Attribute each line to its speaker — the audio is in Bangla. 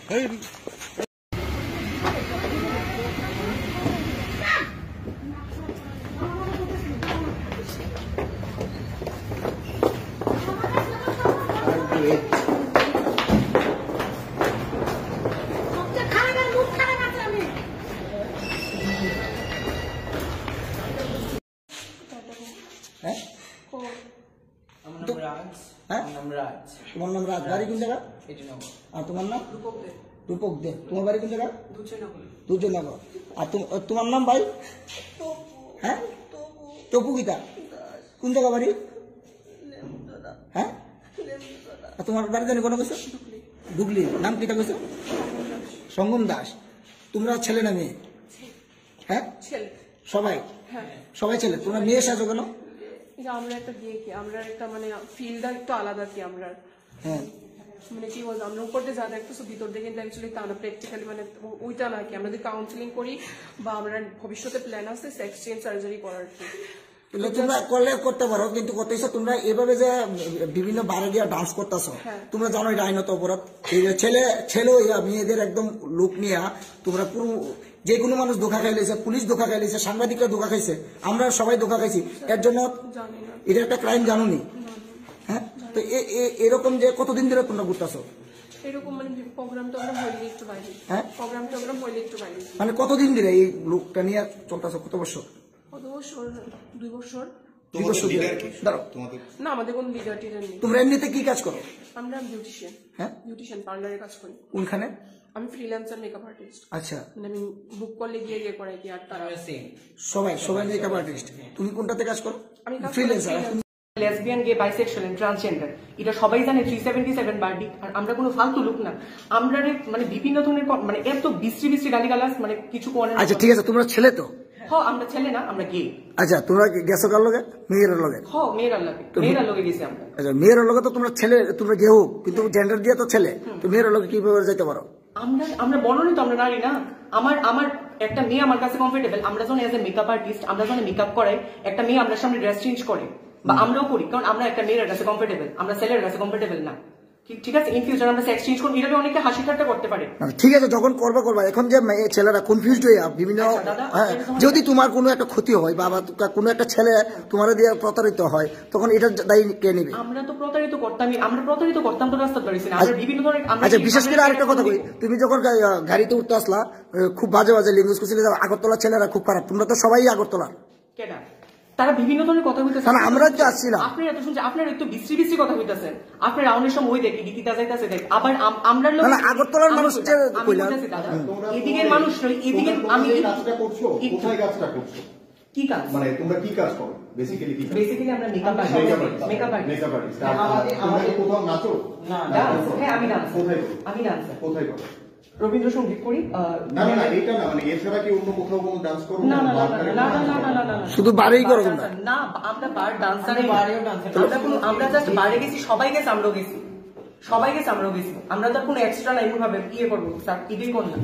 Speaker 1: তোমার নাম রাজ, বাড়ি কোন জায়গা? আর তোমার নাম? রূপক দে। তোমার বাড়ি কোন জায়গা? দুর্জয়নগর। আর তোমার নাম ভাই? হ্যাঁ, তপু গীতা। কোন জায়গা বাড়ি? হ্যাঁ, তোমার বাড়ি জানি কোনো কিছু? ডুগলি। নাম কিটা কইছো? সঙ্গম দাস। তোমরা ছেলে না মেয়ে? হ্যাঁ, সবাই সবাই ছেলে। তোমরা মেয়ে সাজো কেন?
Speaker 2: আমরা একটা বিয়ে কি, আমরা একটা মানে ফিল্ডটা একটু আলাদা কি আমরা,
Speaker 1: হ্যাঁ
Speaker 2: মানে কি বলবো, আমরা উপর দিয়ে যা দেখতেছো ভিতর দিয়ে কিন্তু অ্যাকচুয়ালি তা না, প্র্যাকটিক্যালি মানে ওইটা না কি, আমরা যদি কাউন্সিলিং করি বা আমরা ভবিষ্যতে প্ল্যান আছে সেক্স চেঞ্জ সার্জারি করার কি।
Speaker 1: তোমরা করলে করতে পারো, কিন্তু করতেছো তোমরা এভাবে যে বিভিন্ন বারে গিয়ে ডান্স করতেছো, তোমরা জানো এটা আইনত অপরাধ। ছেলে ছেলে মেয়েদের একদম লুক নিয়ে তোমরা পুরো যে কোনো মানুষ ধোকা খাইলেছে, পুলিশ ধোকা খাইলেছে, সাংবাদিকরা ধোকা খাইছে, আমরা সবাই ধোকা খাইছি। এর জন্য এটা একটা ক্রাইম, জানোনি? হ্যাঁ, তো এরকম যে কতদিন ধরে তোমরা ঘুরতেছো?
Speaker 2: এরকম মানে প্রোগ্রামটা আমরা হইলে একটু বাইরে, হ্যাঁ প্রোগ্রামটা হইলে একটু বাইরে।
Speaker 1: মানে কতদিন ধরে এই লুকটা নিয়ে চলতেছো? কত বছর?
Speaker 2: 2 বছর। না, আমাদের কোনো লিডার টিডার নেই।
Speaker 1: তোমরা এমনিতে কি কাজ করো?
Speaker 2: আমরা বিউটিশিয়ান। হ্যাঁ, বিউটিশিয়ান পার্লারে কাজ করি।
Speaker 1: কোনখানে?
Speaker 2: আমি ফ্রিল্যান্সার মেকআপ আর্টিস্ট।
Speaker 1: আচ্ছা,
Speaker 2: মানে আমি বুক করলে গিয়ে করাই কি, আর তারা
Speaker 1: সবাই মেকআপ আর্টিস্ট। তুমি কোনটাতে কাজ করো?
Speaker 2: আমি
Speaker 1: freelancer.
Speaker 2: Lesbian, gay, bisexual and transgender, এটা সবাই জানে। 377 বার্ডি। আর আমরা কোনো ফালতু লোক না। আমরা মানে বিভিন্ন ধরনের মানে এত বিশ্রী গালিগালাজ মানে কিছু করে।
Speaker 1: আচ্ছা ঠিক আছে, তোমরা ছেলে তো?
Speaker 2: হ্যাঁ, আমরা ছেলে না, আমরা গে।
Speaker 1: আচ্ছা, তোমরা গেছো কার লগে? মেয়ের লগে?
Speaker 2: হ্যাঁ, মেয়ের লগে গেছি আমরা।
Speaker 1: আচ্ছা, মেয়ের লগে তো তোমরা ছেলে, তোমরা গেও, কিন্তু জেন্ডার দিয়ে তো ছেলে, তো মেয়ের লগে কিভাবে যেতে পারো?
Speaker 2: আমরা বলনি তো আমরা নারী না। আমার একটা মেয়ে আমার কাছে কমফোর্টেবল। আমরা যখন এজ এ মেকআপ আর্টিস্ট, আমরা যখন মেকআপ করাই, একটা মেয়ে আমরা সামনে ড্রেস চেঞ্জ করে বা আমরাও করি, কারণ আমরা একটা মেয়ের কাছে কমফোর্টেবল, আমরা ছেলের কাছে কমফোর্টেবল না। ঠিক আছে, ইন ফিউচার আমরা সেক্স চেঞ্জ করব, এটাকে অনেকে হাসি ঠাট্টা করতে পারে।
Speaker 1: ঠিক আছে, যখন করবা। এখন যে ছেলেরা কনফিউজড হয়ে বিভিন্ন, যদি তোমার কোনো একটা ক্ষতি হয় বা কোনো একটা ছেলে তোমার দিয়ে প্রতারিত হয়, তখন এটা দায়ী কে নেবে?
Speaker 2: আমরা তো প্রতারিত করতাম তো রাস্তা ধরেছি না, আমরা বিভিন্ন ধরনের।
Speaker 1: আচ্ছা, বিশেষ করে আরেকটা কথা কই, তুমি যখন গাড়িতে উঠতে আসলা, খুব বাজে ল্যাঙ্গুয়েজ করছিলে, আগরতলা ছেলেরা খুব খারাপ। তোমরা তো সবাই আগরতলা।
Speaker 2: কেন? তারা বিভিন্ন ধরনের কথা বলতেছে।
Speaker 1: আমরা তো আসছিলাম,
Speaker 2: আপনারা তো শুনছেন, আপনারা একটু বিশ্রী কথা বলতেছেন। আপনারা অনেক সময় ওই দেখি গীতা যাইতেছে, দেখ আবার আমরা
Speaker 1: আগরতলার মানুষ
Speaker 2: এদিকের মানুষ নই, এদিকে আমি
Speaker 3: কাজটা করছো, কোথায় কাজটা করছো?
Speaker 2: কি কাজ?
Speaker 3: মানে তোমরা কি কাজ করো বেসিক্যালি? কি
Speaker 2: বেসিক্যালি আমরা মেকআপ আর্টিস্ট।
Speaker 3: আমাদের কোথাও নাচো?
Speaker 2: না, ডান্স। হ্যাঁ, আমি ডান্স।
Speaker 3: কোথায়?
Speaker 2: আমি ডান্স।
Speaker 3: কোথায় করো?
Speaker 2: রবীন্দ্রসঙ্গীত করি।
Speaker 3: না, এটা না, মানে এছাড়া কি অন্য কোথাও কোনো ডান্স করো?
Speaker 2: না,
Speaker 1: শুধু বারেই করো তোমরা?
Speaker 2: না, আমরা বার ডান্সারই, আমরা জাস্ট বারে গেছি, সবাই গেছে, আমরাও গেছি। আমরা তো কোনো এক্সট্রা না এমন ভাবে ইয়ে করবো স্যার, ইডি কর না।